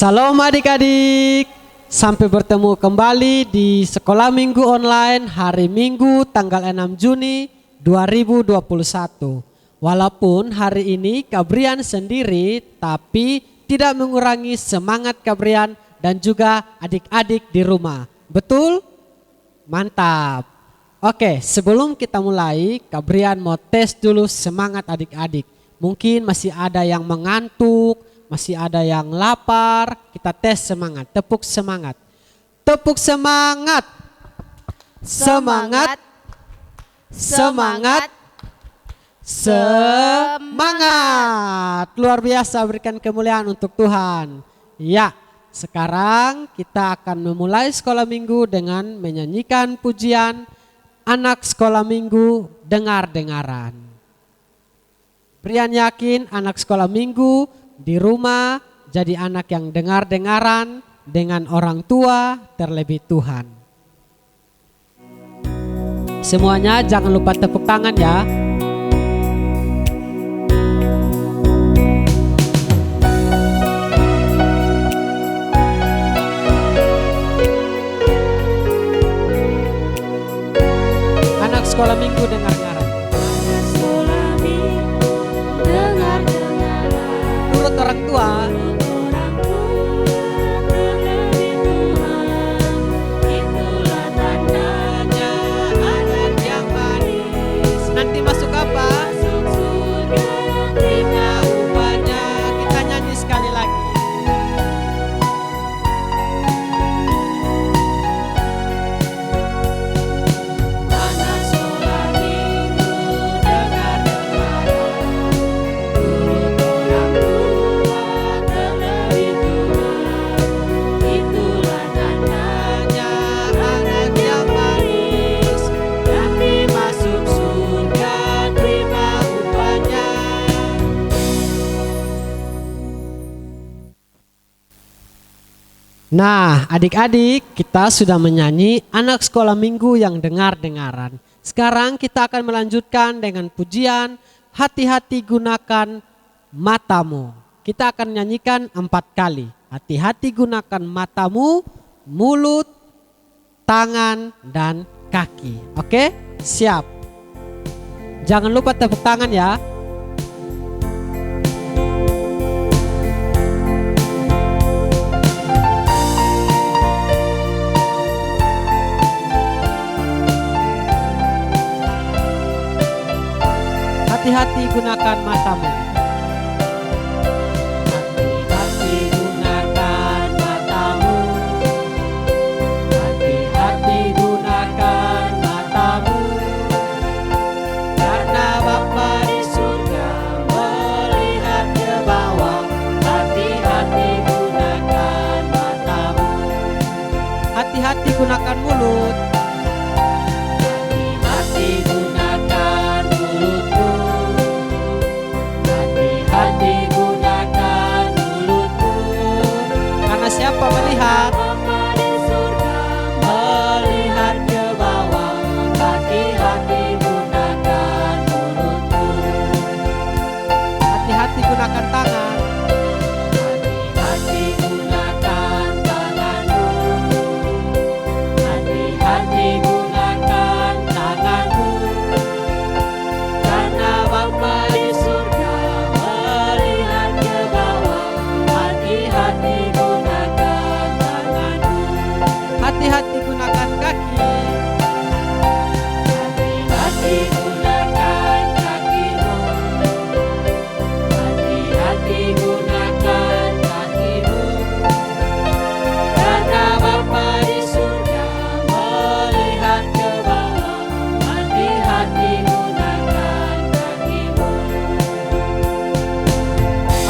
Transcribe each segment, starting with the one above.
Salam adik-adik, sampai bertemu kembali di Sekolah Minggu Online hari Minggu tanggal 6 Juni 2021. Walaupun hari ini Kak Brian sendiri, tapi tidak mengurangi semangat Kak Brian dan juga adik-adik di rumah. Betul? Mantap. Oke, sebelum kita mulai, Kak Brian mau tes dulu semangat adik-adik. Mungkin masih ada yang mengantuk, masih ada yang lapar, kita tes semangat, tepuk semangat. Tepuk semangat. Semangat. Semangat. Semangat. Luar biasa, berikan kemuliaan untuk Tuhan. Ya, sekarang kita akan memulai sekolah minggu dengan menyanyikan pujian Anak Sekolah Minggu Dengar-dengaran. Brian yakin anak sekolah minggu di rumah jadi anak yang dengar-dengaran dengan orang tua terlebih Tuhan. Semuanya jangan lupa tepuk tangan ya. Anak sekolah minggu dengar-dengaran. Turut orang tua. Nanti masuk apa? Masuk surga, terima upahnya. Kita nyanyi sekali lagi. Anak sekolah minggu dengar-dengaran, turut orang tua terlebih Tuhan. Itulah tandanya anak yang manis, nanti masuk surga. Nah, adik-adik, kita sudah menyanyi anak sekolah minggu yang dengar-dengaran. Sekarang kita akan melanjutkan dengan pujian hati-hati gunakan matamu. Kita akan nyanyikan 4 kali. Hati-hati gunakan matamu, mulut, tangan, dan kaki. Oke, siap. Jangan lupa tepuk tangan ya. Hati-hati gunakan matamu. Hati-hati gunakan matamu. Hati-hati gunakan matamu. Karena Bapa di surga melihat ke bawah. Hati-hati gunakan matamu. Hati-hati gunakan mulut. Hati-hati gunakan mulutmu. Hati gunakan mulutmu. Karena siapa melihat? Bapa di surga melihat ke bawah. Hati-hati gunakan mulutmu. Hati-hati gunakan tangan. Hati-hati gunakan tanganmu. Hati-hati gunakan tanganmu. Karena Bapa di surga melihat ke bawah. Hati-hati gunakan tanganmu. Hati-hati gunakan kaki. Hati-hati gunakan kakimu. Hati-hati gunakan kakimu. Karena Bapa di surga melihat ke bawah. Hati-hati gunakan kakimu.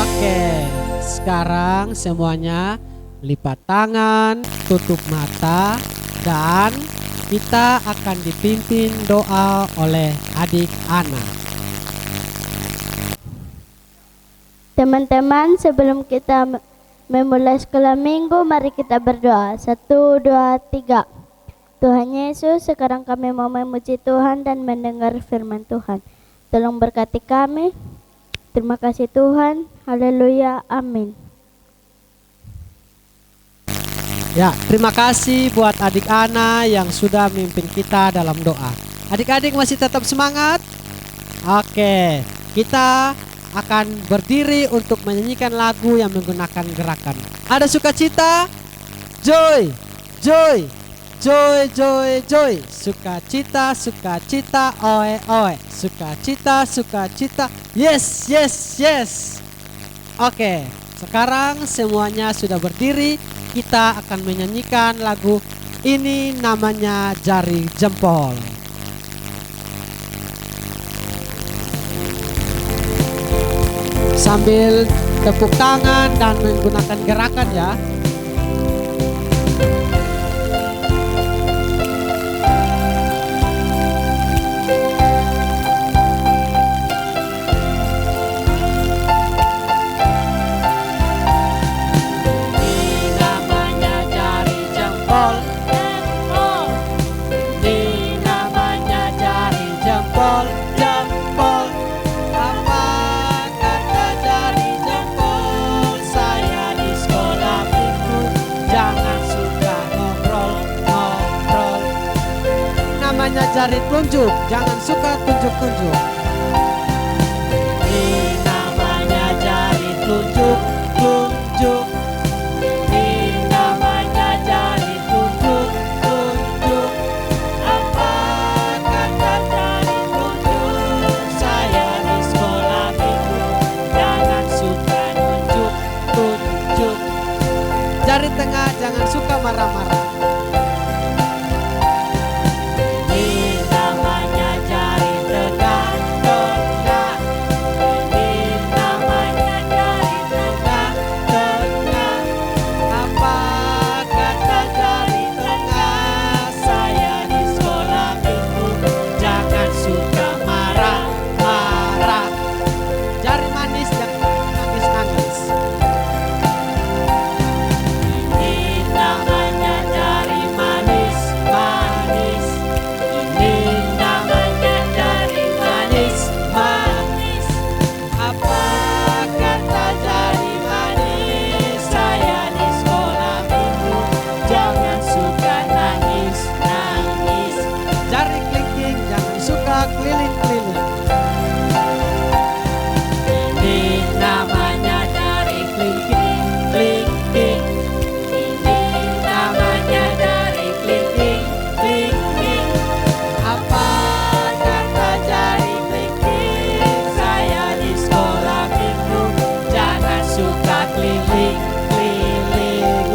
Oke, sekarang semuanya lipat tangan, tutup mata, dan kita akan dipimpin doa oleh adik Ana. Teman-teman, sebelum kita memulai sekolah minggu, mari kita berdoa. 1, 2, 3. Tuhan Yesus, sekarang kami mau memuji Tuhan dan mendengar firman Tuhan. Tolong berkati kami. Terima kasih Tuhan. Haleluya. Amin. Ya, terima kasih buat adik Ana yang sudah memimpin kita dalam doa. Adik-adik masih tetap semangat? Oke, kita akan berdiri untuk menyanyikan lagu yang menggunakan gerakan. Ada sukacita, joy, joy, joy, joy, joy. Sukacita, sukacita, oe, oe. Sukacita, sukacita, yes, yes, yes. Oke, sekarang semuanya sudah berdiri. Kita akan menyanyikan lagu ini, namanya Jari Jempol. Sambil tepuk tangan dan menggunakan gerakan ya. Jari telunjuk, jangan suka tunjuk-tunjuk. Ini namanya jari telunjuk, telunjuk. Ini namanya jari telunjuk, telunjuk. Apa kata jari telunjuk? Saya di sekolah minggu, jangan suka tunjuk, tunjuk. Jari tengah, jangan suka marah-marah.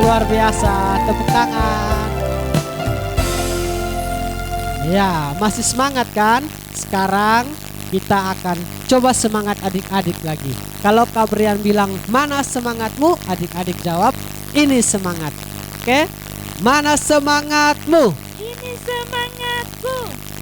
Luar biasa, tepuk tangan. Ya, masih semangat kan? Sekarang kita akan coba semangat adik-adik lagi. Kalau Kak Brian bilang mana semangatmu, adik-adik jawab ini semangat. Oke? Mana semangatmu? Ini semangatku.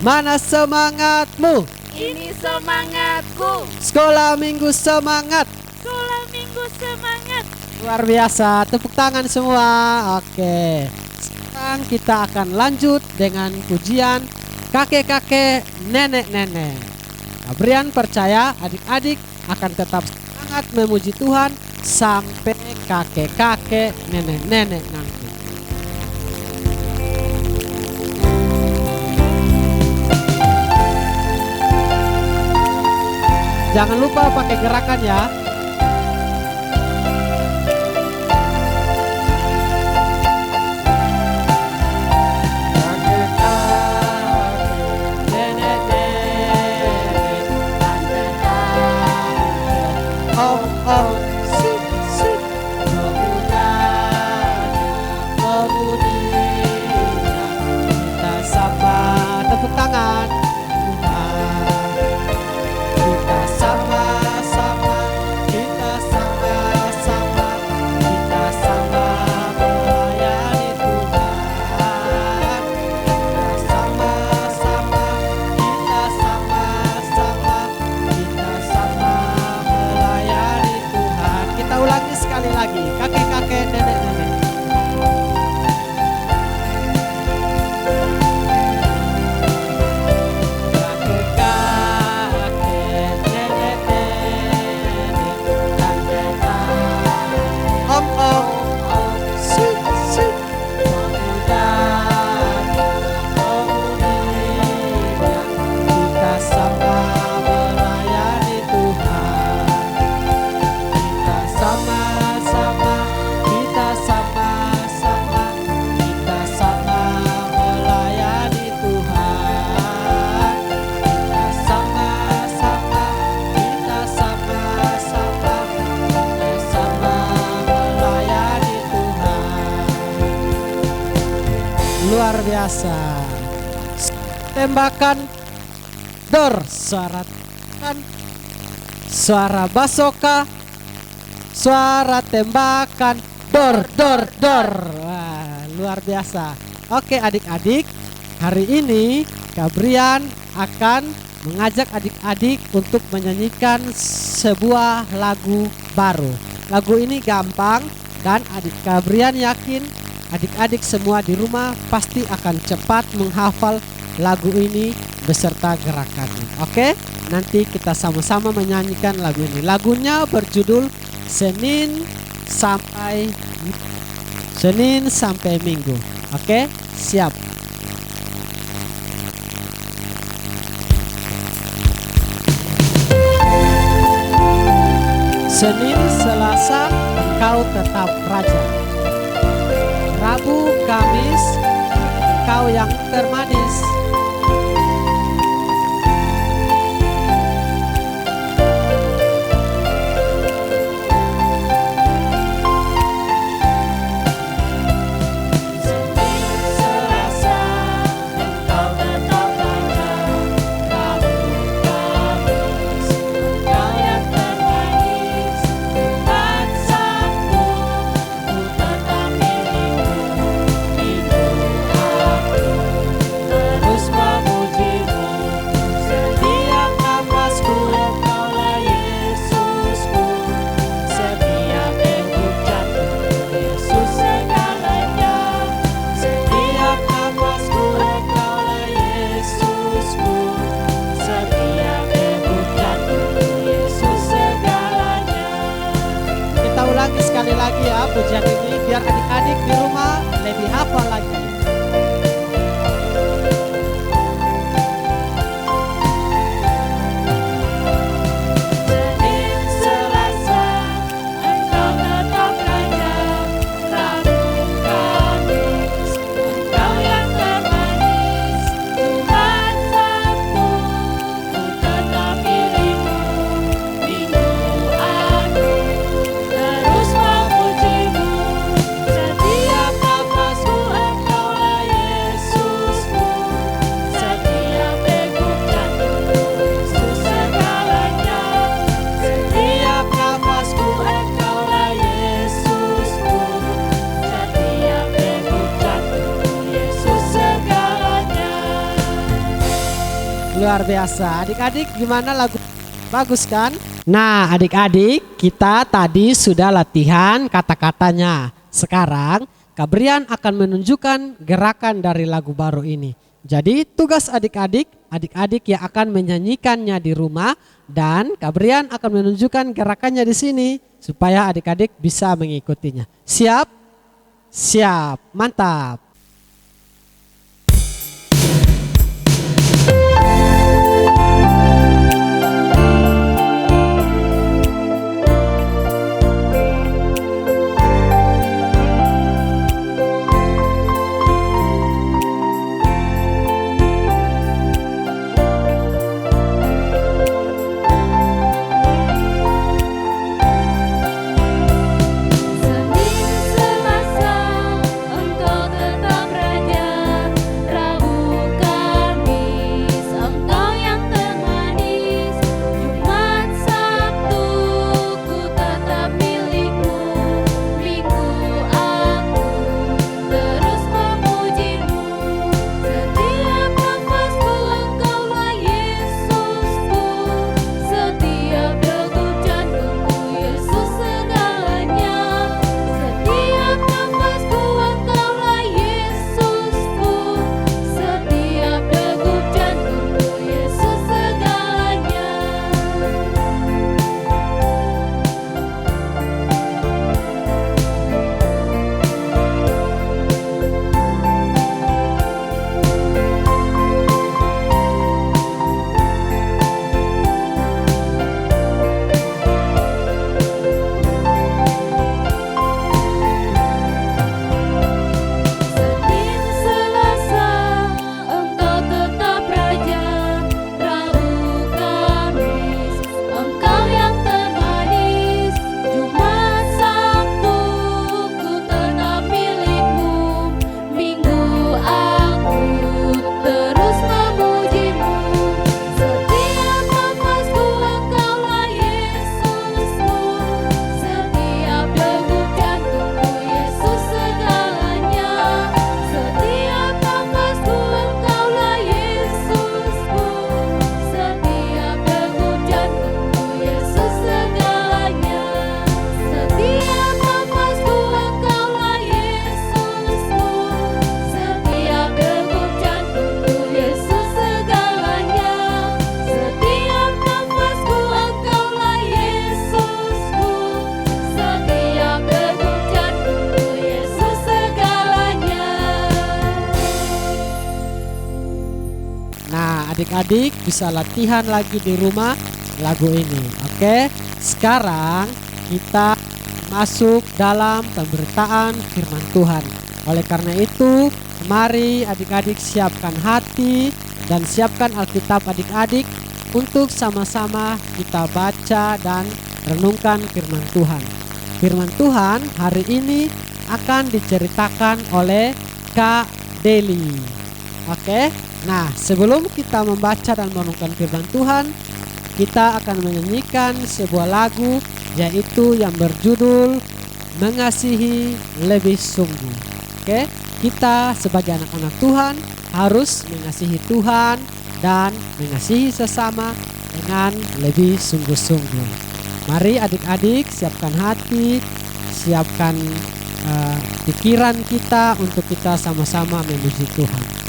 Mana semangatmu? Ini semangatku. Sekolah minggu semangat. Sekolah minggu semangat. Luar biasa, tepuk tangan semua. Oke, sekarang kita akan lanjut dengan pujian kakek-kakek, nenek-nenek. Brian percaya adik-adik akan tetap semangat memuji Tuhan sampai kakek-kakek, nenek-nenek nanti. Jangan lupa pakai gerakan ya. Luar biasa. Tembakan dor, suara tembakan, suara basoka, suara tembakan dor dor dor. Wah, luar biasa. Oke adik-adik, hari ini Kak Brian akan mengajak adik-adik untuk menyanyikan sebuah lagu baru. Lagu ini gampang dan adik Kak Brian yakin adik-adik semua di rumah pasti akan cepat menghafal lagu ini beserta gerakannya. Oke, nanti kita sama-sama menyanyikan lagu ini. Lagunya berjudul Senin sampai Minggu. Oke, siap. Senin, Selasa, engkau tetap raja. Rabu, Kamis, engkau yang termanis. Sekali lagi ya pujian ini biar adik-adik di rumah lebih hafal lagi. Senin, Selasa, engkau tetap raja. Rabu, Kamis, engkau yang termanis. Jumat, Sabtu, ku tetap milikmu. Minggu, aku terus memujimu. Setiap nafasku engkaulah Yesusku. Setiap degup jantungku Yesus segalanya. Setiap nafasku engkaulah Yesusku. Setiap degup jantungku Yesus segalanya. Luar biasa. Adik-adik gimana lagu? Bagus kan? Nah adik-adik kita tadi sudah latihan kata-katanya. Sekarang Kak Brian akan menunjukkan gerakan dari lagu baru ini. Jadi tugas adik-adik yang akan menyanyikannya di rumah dan Kak Brian akan menunjukkan gerakannya di sini supaya adik-adik bisa mengikutinya. Siap? Siap, mantap. Senin, Selasa, engkau tetap adik-adik bisa latihan lagi di rumah lagu ini. Oke, sekarang kita masuk dalam pemberitaan firman Tuhan. Oleh karena itu, mari adik-adik siapkan hati dan siapkan Alkitab adik-adik untuk sama-sama kita baca dan renungkan firman Tuhan. Firman Tuhan hari ini akan diceritakan oleh Kak Deli. Oke, nah sebelum kita membaca dan merenungkan firman Tuhan, kita akan menyanyikan sebuah lagu yaitu yang berjudul Mengasihi Lebih Sungguh. Oke, kita sebagai anak-anak Tuhan harus mengasihi Tuhan dan mengasihi sesama dengan lebih sungguh-sungguh. Mari adik-adik siapkan hati, siapkan pikiran kita untuk kita sama-sama memuji Tuhan.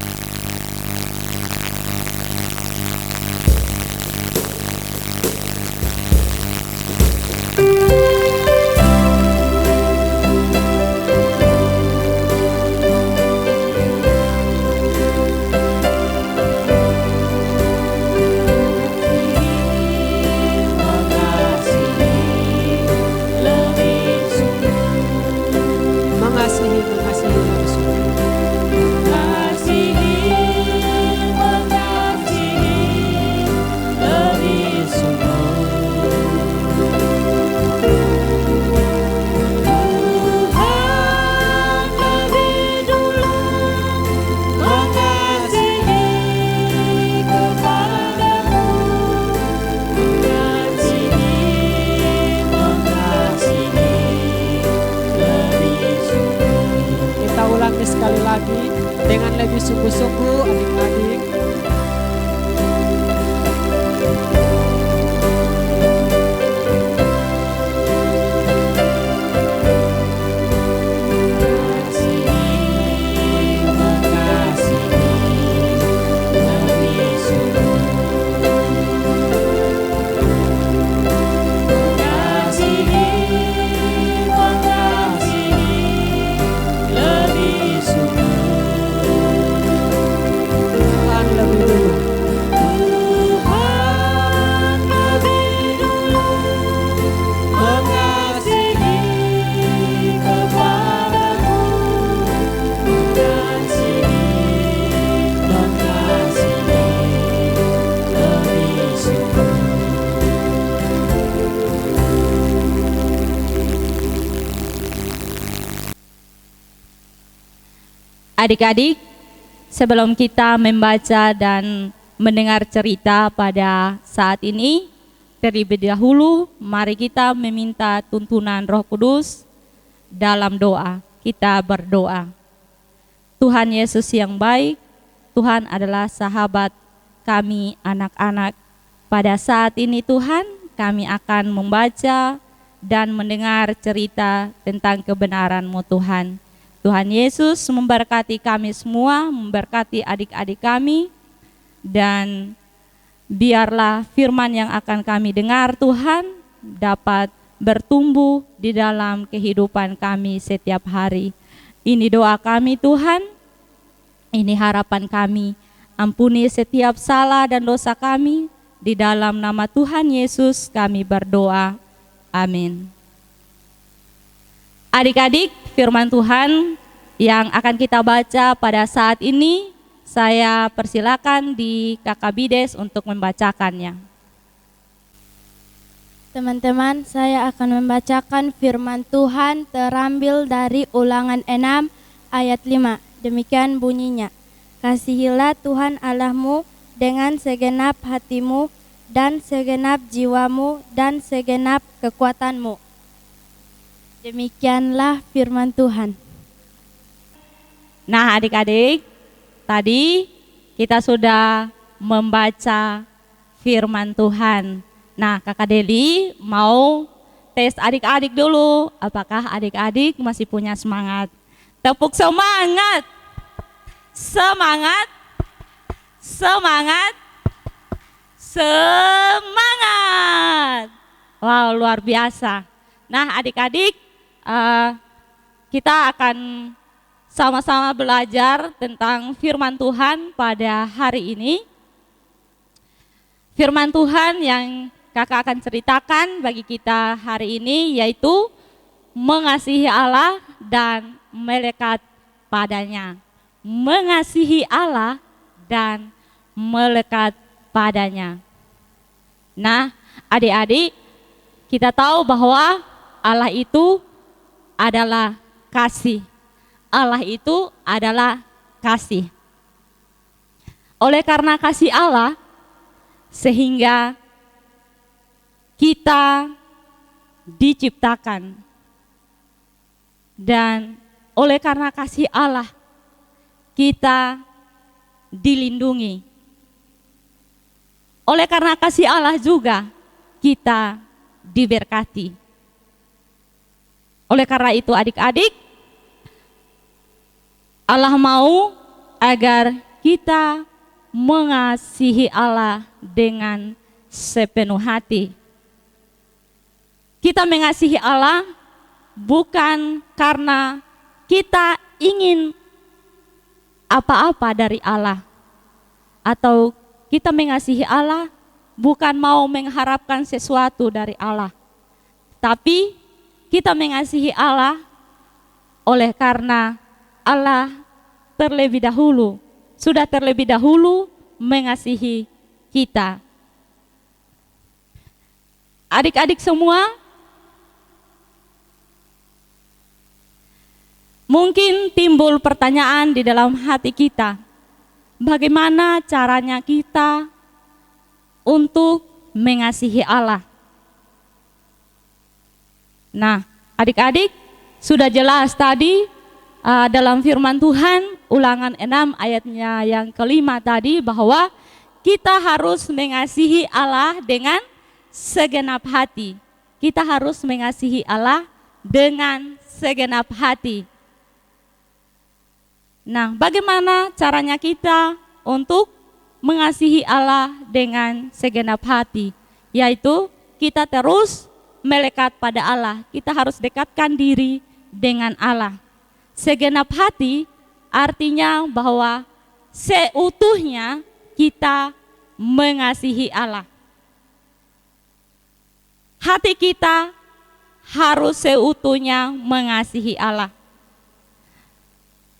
Mengasihi lebih sungguh. Kita ulangi sekali lagi dengan lebih sungguh-sungguh adik-adik. Tuhan lebih dulu. Adik-adik, sebelum kita membaca dan mendengar cerita pada saat ini, terlebih dahulu mari kita meminta tuntunan Roh Kudus dalam doa. Kita berdoa. Tuhan Yesus yang baik, Tuhan adalah sahabat kami anak-anak. Pada saat ini Tuhan, kami akan membaca dan mendengar cerita tentang kebenaran-Mu Tuhan. Tuhan Yesus memberkati kami semua, memberkati adik-adik kami, dan biarlah firman yang akan kami dengar Tuhan dapat bertumbuh di dalam kehidupan kami setiap hari. Ini doa kami Tuhan, ini harapan kami. Ampuni setiap salah dan dosa kami, di dalam nama Tuhan Yesus kami berdoa. Amin. Adik-adik, firman Tuhan yang akan kita baca pada saat ini, saya persilakan di Kakak Bides untuk membacakannya. Teman-teman, saya akan membacakan firman Tuhan terambil dari Ulangan 6 ayat 5. Demikian bunyinya. Kasihilah Tuhan Allahmu dengan segenap hatimu dan segenap jiwamu dan segenap kekuatanmu. Demikianlah firman Tuhan. Nah adik-adik, tadi kita sudah membaca firman Tuhan. Nah Kakak Deli mau tes adik-adik dulu. Apakah adik-adik masih punya semangat? Tepuk semangat! Semangat! Semangat! Semangat! Wow, luar biasa. Nah adik-adik, kita akan sama-sama belajar tentang firman Tuhan pada hari ini. Firman Tuhan yang kakak akan ceritakan bagi kita hari ini yaitu mengasihi Allah dan melekat padanya. Mengasihi Allah dan melekat padanya. Nah, adik-adik, kita tahu bahwa Allah itu adalah kasih. Allah itu adalah kasih. Oleh karena kasih Allah, sehingga kita diciptakan. Dan oleh karena kasih Allah, kita dilindungi. Oleh karena kasih Allah juga, kita diberkati. Oleh karena itu adik-adik, Allah mau agar kita mengasihi Allah dengan sepenuh hati. Kita mengasihi Allah bukan karena kita ingin apa-apa dari Allah, atau kita mengasihi Allah bukan mau mengharapkan sesuatu dari Allah, tapi kita mengasihi Allah oleh karena Allah sudah terlebih dahulu mengasihi kita. Adik-adik semua, mungkin timbul pertanyaan di dalam hati kita, bagaimana caranya kita untuk mengasihi Allah? Nah, adik-adik, sudah jelas tadi dalam firman Tuhan, Ulangan 6 ayatnya yang kelima tadi, bahwa kita harus mengasihi Allah dengan segenap hati. Kita harus mengasihi Allah dengan segenap hati. Nah, bagaimana caranya kita untuk mengasihi Allah dengan segenap hati? Yaitu kita terus melekat pada Allah. Kita harus dekatkan diri dengan Allah. Segenap hati artinya bahwa seutuhnya kita mengasihi Allah. Hati kita harus seutuhnya mengasihi Allah.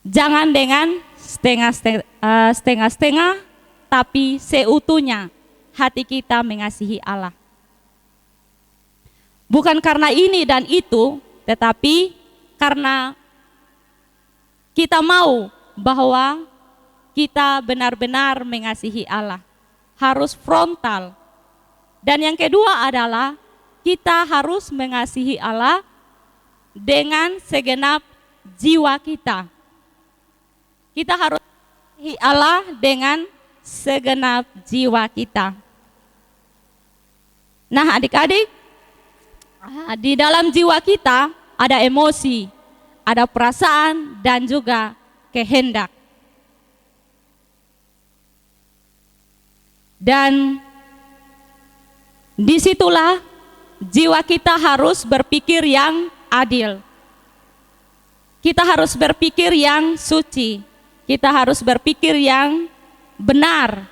Jangan dengan setengah-setengah, tapi seutuhnya hati kita mengasihi Allah. Bukan karena ini dan itu, tetapi karena kita mau bahwa kita benar-benar mengasihi Allah. Harus frontal. Dan yang kedua adalah kita harus mengasihi Allah dengan segenap jiwa kita. Kita harus mengasihi Allah dengan segenap jiwa kita. Nah, adik-adik, di dalam jiwa kita ada emosi, ada perasaan, dan juga kehendak. Dan disitulah jiwa kita harus berpikir yang adil. Kita harus berpikir yang suci. Kita harus berpikir yang benar.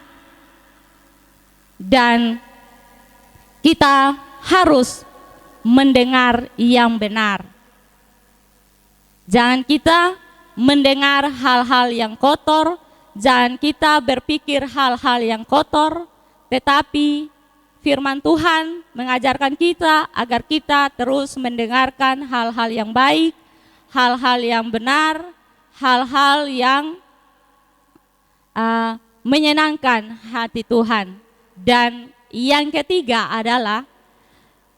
Dan kita harus mendengar yang benar. Jangan kita mendengar hal-hal yang kotor, jangan kita berpikir hal-hal yang kotor, tetapi firman Tuhan mengajarkan kita agar kita terus mendengarkan hal-hal yang baik, hal-hal yang benar, hal-hal yang menyenangkan hati Tuhan. Dan yang ketiga adalah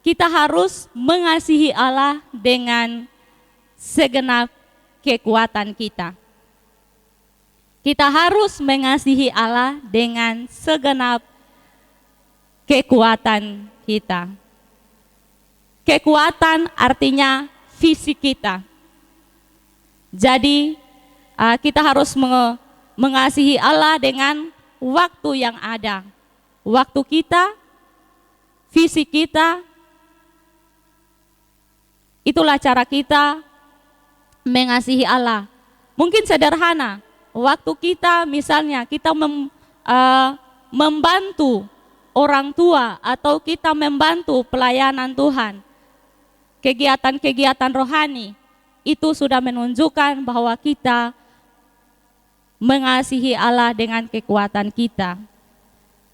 kita harus mengasihi Allah dengan segenap kekuatan kita. Kita harus mengasihi Allah dengan segenap kekuatan kita. Kekuatan artinya fisik kita. Jadi kita harus mengasihi Allah dengan waktu yang ada. Waktu kita, fisik kita, itulah cara kita mengasihi Allah. Mungkin sederhana, waktu kita misalnya kita membantu orang tua atau kita membantu pelayanan Tuhan, kegiatan-kegiatan rohani, itu sudah menunjukkan bahwa kita mengasihi Allah dengan kekuatan kita.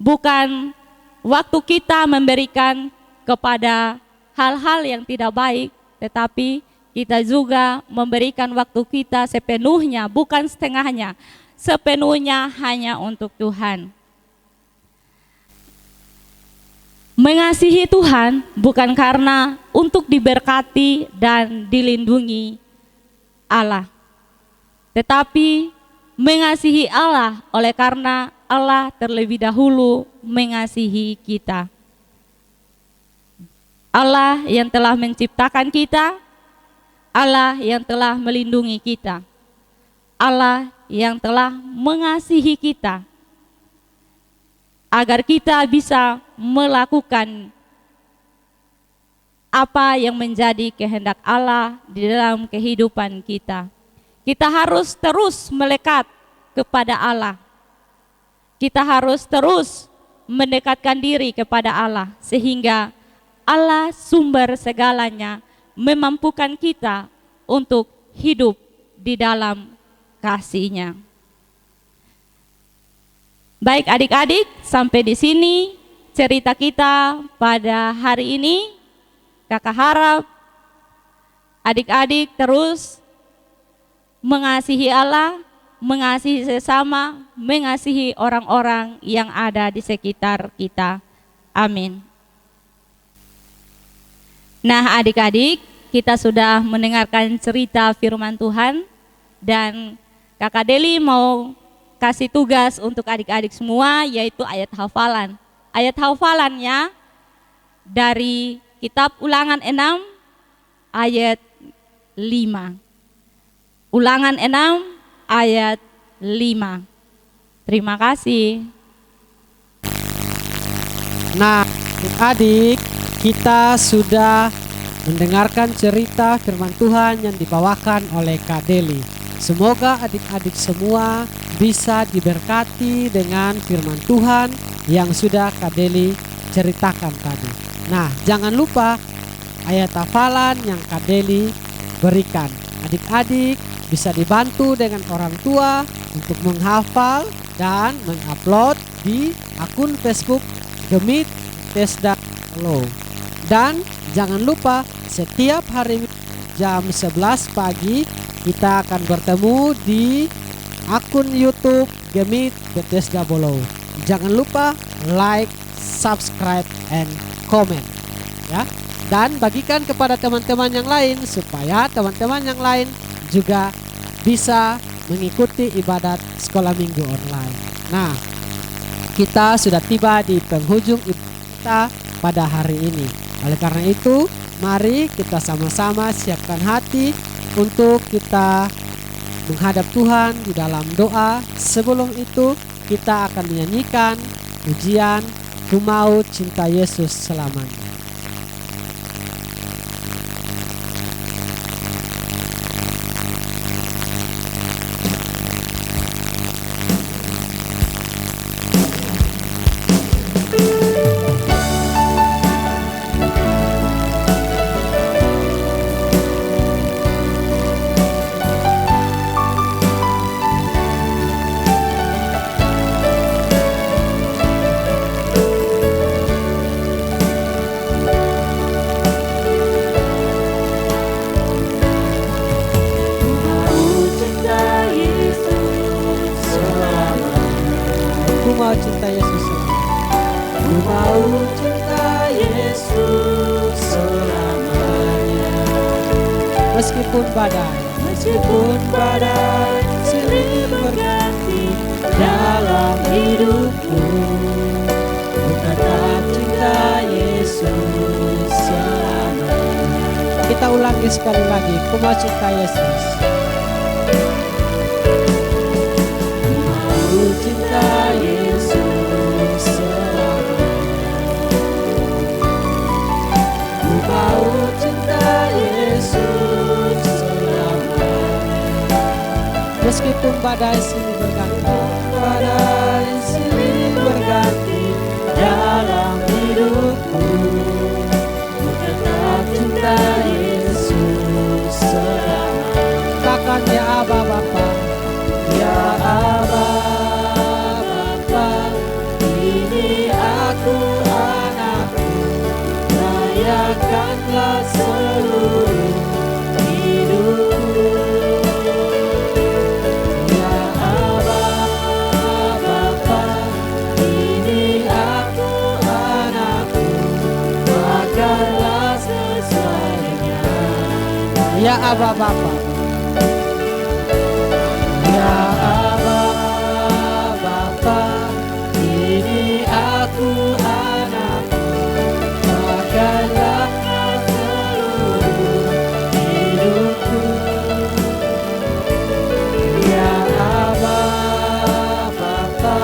Bukan waktu kita memberikan kepada hal-hal yang tidak baik, tetapi kita juga memberikan waktu kita sepenuhnya, bukan setengahnya, sepenuhnya hanya untuk Tuhan. Mengasihi Tuhan bukan karena untuk diberkati dan dilindungi Allah, tetapi mengasihi Allah oleh karena Allah terlebih dahulu mengasihi kita. Allah yang telah menciptakan kita, Allah yang telah melindungi kita, Allah yang telah mengasihi kita, agar kita bisa melakukan apa yang menjadi kehendak Allah di dalam kehidupan kita. Kita harus terus melekat kepada Allah. Kita harus terus mendekatkan diri kepada Allah, sehingga Allah sumber segalanya memampukan kita untuk hidup di dalam kasih-Nya. Baik adik-adik, sampai di sini cerita kita pada hari ini. Kakak harap adik-adik terus mengasihi Allah, mengasihi sesama, mengasihi orang-orang yang ada di sekitar kita. Amin. Nah adik-adik, kita sudah mendengarkan cerita firman Tuhan, dan Kakak Deli mau kasih tugas untuk adik-adik semua, yaitu ayat hafalan. Ayat hafalannya dari kitab Ulangan 6 ayat 5. Ulangan 6 ayat 5. Terima kasih. Nah, adik-adik, kita sudah mendengarkan cerita firman Tuhan yang dibawakan oleh Kak Deli. Semoga adik-adik semua bisa diberkati dengan firman Tuhan yang sudah Kak Deli ceritakan tadi. Nah, jangan lupa ayat hafalan yang Kak Deli berikan. Adik-adik bisa dibantu dengan orang tua untuk menghafal dan mengupload di akun Facebook Gemit Bethesda Solo. Dan jangan lupa setiap hari jam 11 pagi kita akan bertemu di akun YouTube Gemit Bethesda Bolo. Jangan lupa like, subscribe, and comment ya. Dan bagikan kepada teman-teman yang lain supaya teman-teman yang lain juga bisa mengikuti ibadat sekolah minggu online. Nah, kita sudah tiba di penghujung ibadah kita pada hari ini. Oleh karena itu, mari kita sama-sama siapkan hati untuk kita menghadap Tuhan di dalam doa. Sebelum itu, kita akan menyanyikan pujian Ku Mau Cinta Yesus Selamanya. Ku mau cinta Yesus selamanya. Ku mau cinta Yesus selamanya. Meskipun badai silih berganti dalam hidupku, ku tetap cinta Yesus selamanya. Kita ulangi sekali lagi. Ku mau cinta Yesus. Ku mau cinta Yesus selamanya. Ku mau cinta Yesus selamanya. Meskipun badai silih berganti dalam Aba Bapa. Ya Aba Bapa, ini aku anakmu, pakailah seluruh hidupku. Ya Aba Bapa,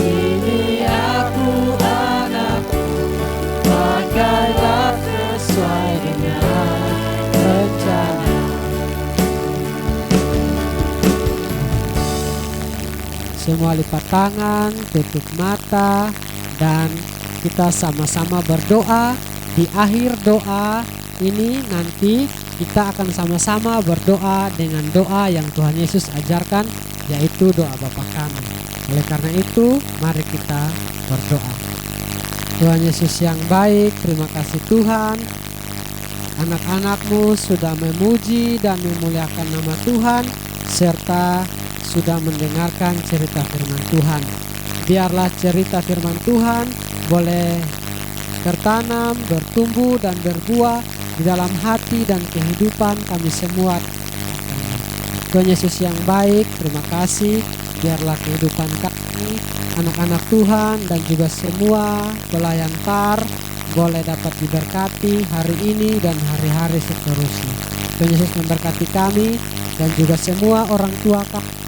ini aku anakmu, pakailah sesuai dengan rencana. Semua lipat tangan, tutup mata, dan kita sama-sama berdoa. Di akhir doa ini nanti kita akan sama-sama berdoa dengan doa yang Tuhan Yesus ajarkan, yaitu doa Bapa kami. Oleh karena itu, mari kita berdoa. Tuhan Yesus yang baik, terima kasih Tuhan. Anak-anak-Mu sudah memuji dan memuliakan nama Tuhan, serta sudah mendengarkan cerita firman Tuhan. Biarlah cerita firman Tuhan boleh tertanam, bertumbuh dan berbuah di dalam hati dan kehidupan kami semua. Tuhan Yesus yang baik, terima kasih. Biarlah kehidupan kami, anak-anak Tuhan dan juga semua pelayan TAR boleh dapat diberkati hari ini dan hari-hari seterusnya. Tuhan Yesus memberkati kami dan juga semua orang tua kami,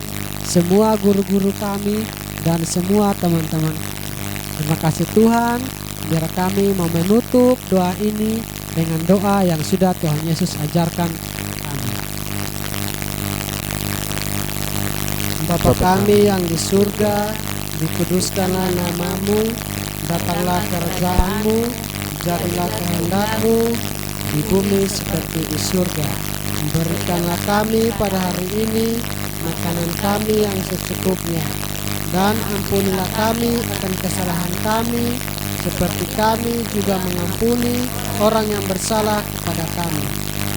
semua guru-guru kami, dan semua teman-teman. Terima kasih Tuhan. Biar kami mau menutup doa ini dengan doa yang sudah Tuhan Yesus ajarkan kami. Bapa kami yang di surga, dikuduskanlah nama-Mu, datanglah kerajaan-Mu, jadilah kehendak-Mu di bumi seperti di surga. Berikanlah kami pada hari ini makanan kami yang secukupnya, dan ampunilah kami akan kesalahan kami, seperti kami juga mengampuni orang yang bersalah kepada kami.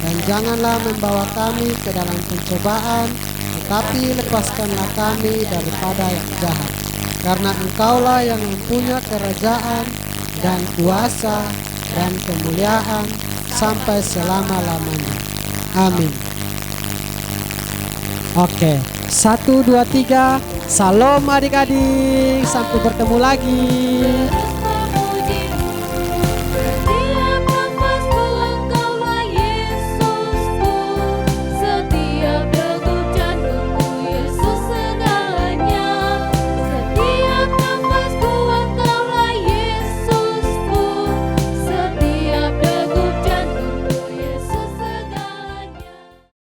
Dan janganlah membawa kami ke dalam pencobaan, tetapi lepaskanlah kami daripada yang jahat. Karena Engkaulah yang mempunyai kerajaan dan kuasa dan kemuliaan sampai selama-lamanya. Amin. Oke, 1, 2, 3. Salam adik-adik, sampai bertemu lagi.